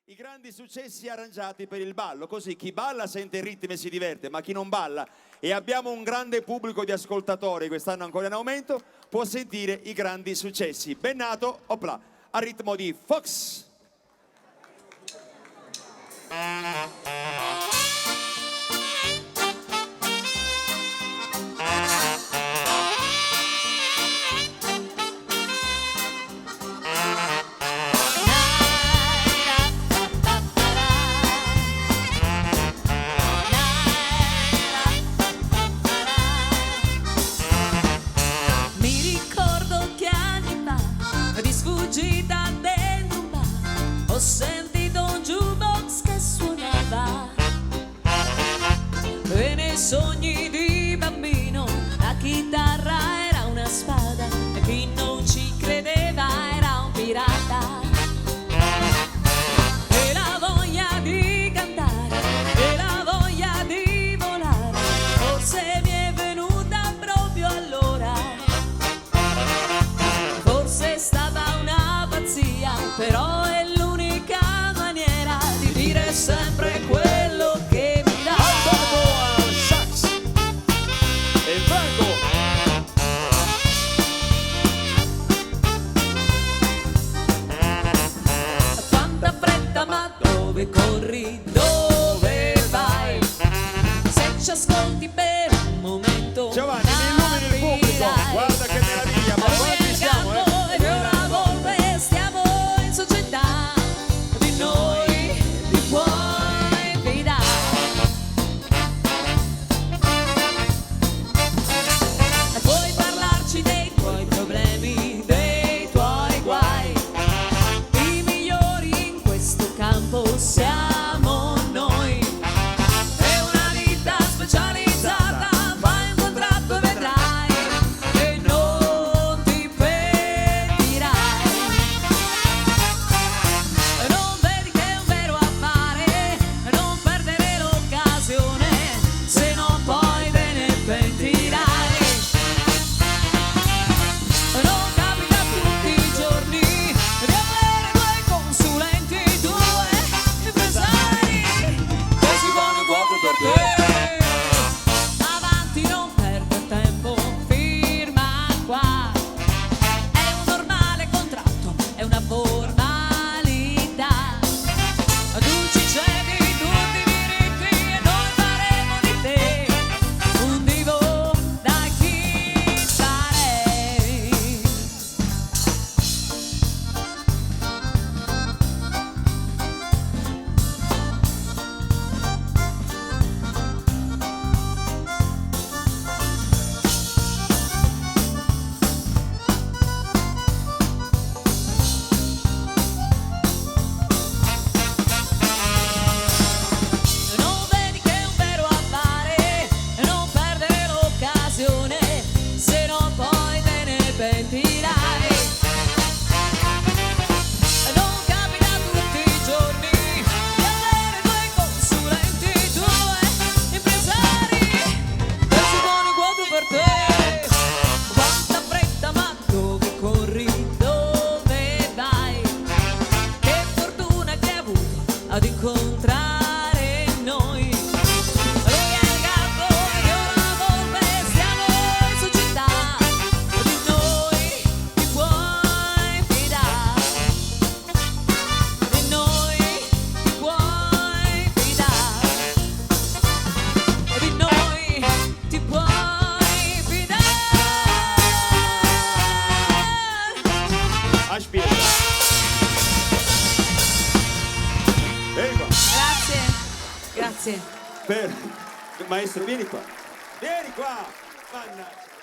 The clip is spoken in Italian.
I grandi successi arrangiati per il ballo, così chi balla sente il ritmo e si diverte, ma chi non balla, e abbiamo un grande pubblico di ascoltatori, quest'anno ancora in aumento, può sentire i grandi successi. Bennato, opla, al ritmo di Fox. Sfuggita dentro un bar, ho sentito un jukebox che suonava e nei sogni di bambino la chitarra era una spada e chi non ci credeva era un pirata. E la voglia di cantare e la voglia di volare forse mi è venuta proprio allora. Forse è stata però è l'unica maniera di dire sempre quello che mi dà. Al sax e il franco. Quanta fretta, ma dove corri, dove vai? Se ci ascolti per un momento Giovanni, mi illumini il pubblico, guarda che meraviglia, ma quanti siamo, siamo noi. È una ditta specializzata, fai un contratto e vedrai che non ti pentirai. Non vedi che è un vero affare, non perdere l'occasione, se no poi te ne pentirai. Non capita tutti i giorni di avere due consulenti, avanti, non perde tempo, firma qua. È un normale contratto, è una formalità. Tu ci cedi tutti i diritti e noi faremo di te un divo da chi sarei. Se no poi te ne pentirai. Non capita tutti i giorni di avere due consulenti, due impresari che si buoni quattro per te. Quanta fretta, ma dove corri, dove vai? Che fortuna che hai avuto ad incontrare noi. Aspetta. Vieni qua. Grazie. Maestro, vieni qua. Vieni qua. Mannaggia.